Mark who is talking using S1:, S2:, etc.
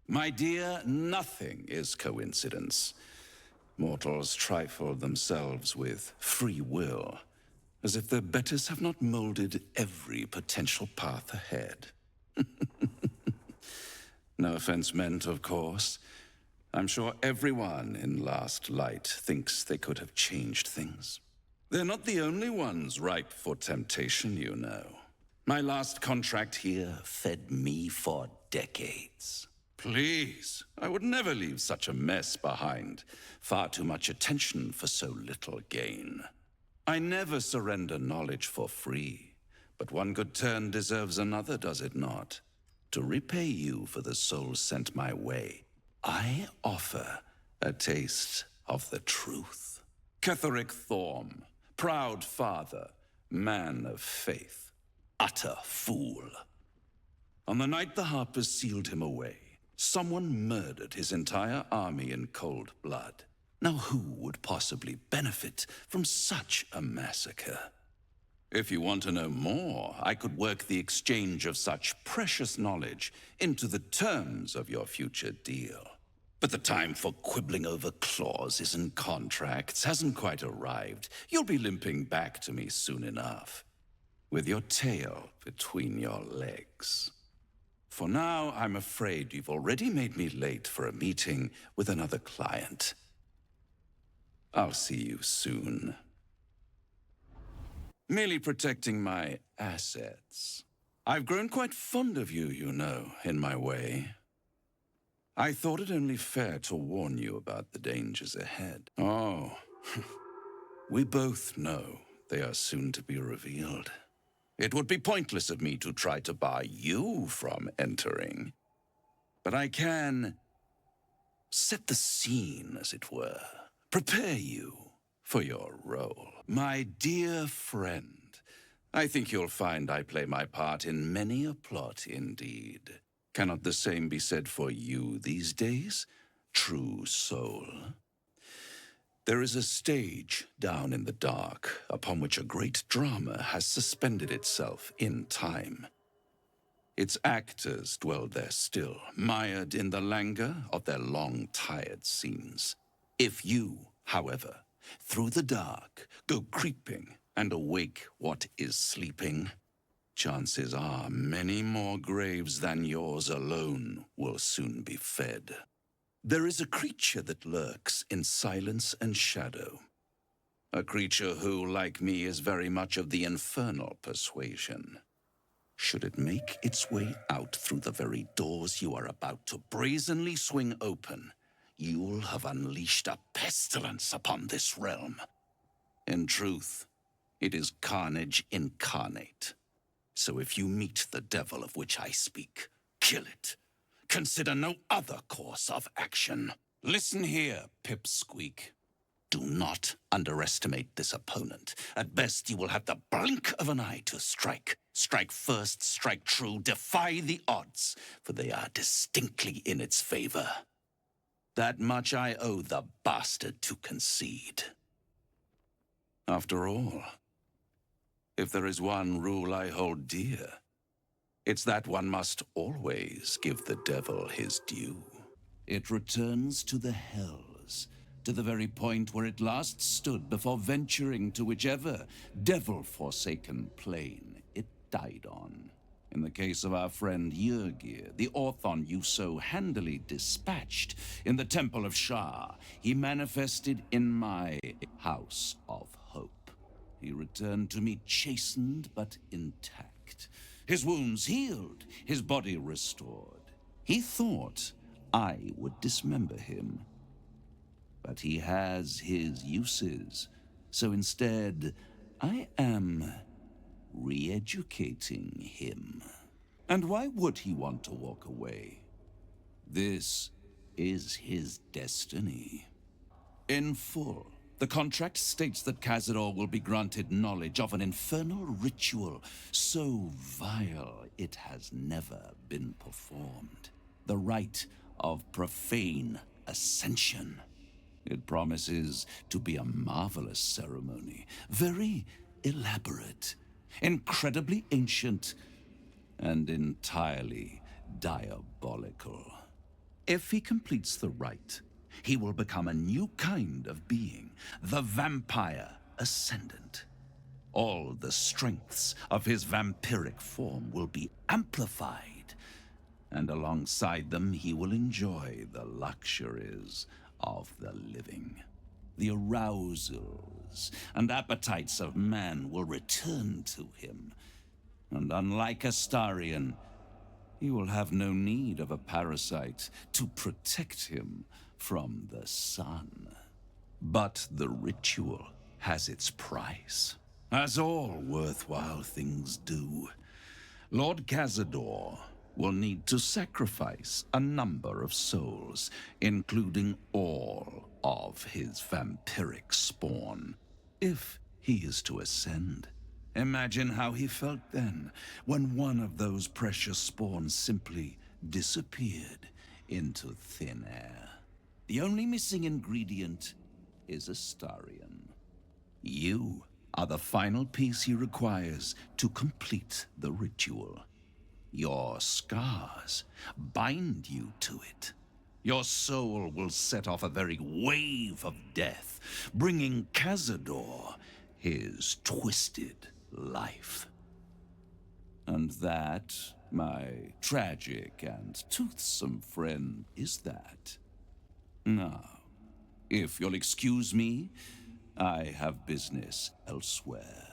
S1: My dear, nothing is coincidence. Mortals trifle themselves with free will, as if their betters have not molded every potential path ahead. No offense meant, of course. I'm sure everyone in Last Light thinks they could have changed things. They're not the only ones ripe for temptation, you know. My last contract here fed me for decades. Please, I would never leave such a mess behind. Far too much attention for so little gain. I never surrender knowledge for free, but one good turn deserves another, does it not? To repay you for the souls sent my way, I offer a taste of the truth. Ketheric Thorm, proud father, man of faith, utter fool. On the night the Harpers sealed him away, someone murdered his entire army in cold blood. Now who would possibly benefit from such a massacre? If you want to know more, I could work the exchange of such precious knowledge into the terms of your future deal. But the time for quibbling over clauses and contracts hasn't quite arrived. You'll be limping back to me soon enough, with your tail between your legs. For now, I'm afraid you've already made me late for a meeting with another client. I'll see you soon. Merely protecting my assets. I've grown quite fond of you, you know, in my way. I thought it only fair to warn you about the dangers ahead. Oh, we both know they are soon to be revealed. It would be pointless of me to try to bar you from entering. But I can set the scene, as it were. Prepare you for your role. My dear friend, I think you'll find I play my part in many a plot indeed. Cannot the same be said for you these days, true soul? There is a stage down in the dark upon which a great drama has suspended itself in time. Its actors dwell there still, mired in the languor of their long, tired scenes. If you, however, through the dark, go creeping and awake what is sleeping, chances are many more graves than yours alone will soon be fed. There is a creature that lurks in silence and shadow. A creature who, like me, is very much of the infernal persuasion. Should it make its way out through the very doors you are about to brazenly swing open, you'll have unleashed a pestilence upon this realm. In truth, it is carnage incarnate. So if you meet the devil of which I speak, kill it. Consider no other course of action. Listen here, Pipsqueak. Do not underestimate this opponent. At best, you will have the blink of an eye to strike. Strike first, strike true, defy the odds, for they are distinctly in its favor. That much I owe the bastard to concede. After all, if there is one rule I hold dear, it's that one must always give the devil his due. It returns to the hells, to the very point where it last stood before venturing to whichever devil-forsaken plane it died on. In the case of our friend Yrgir, the Orthon you so handily dispatched in the Temple of Shah, he manifested in my House of Hope. He returned to me chastened but intact. His wounds healed, his body restored. He thought I would dismember him. But he has his uses, so instead, I am re-educating him. And why would he want to walk away? This is his destiny. In full, the contract states that Cazador will be granted knowledge of an infernal ritual so vile it has never been performed. The rite of profane ascension. It promises to be a marvelous ceremony, very elaborate, incredibly ancient, and entirely diabolical. If he completes the rite, he will become a new kind of being, the Vampire Ascendant. All the strengths of his vampiric form will be amplified, and alongside them he will enjoy the luxuries of the living. The arousals and appetites of man will return to him, and unlike Astarion, he will have no need of a parasite to protect him from the sun. But the ritual has its price, as all worthwhile things do. Lord Cazador will need to sacrifice a number of souls, including all of his vampiric spawn, if he is to ascend. Imagine how he felt then, when one of those precious spawns simply disappeared into thin air. The only missing ingredient is Astarion. You are the final piece he requires to complete the ritual. Your scars bind you to it. Your soul will set off a very wave of death, bringing Cazador his twisted life. And that, my tragic and toothsome friend, is that. Now, if you'll excuse me, I have business elsewhere.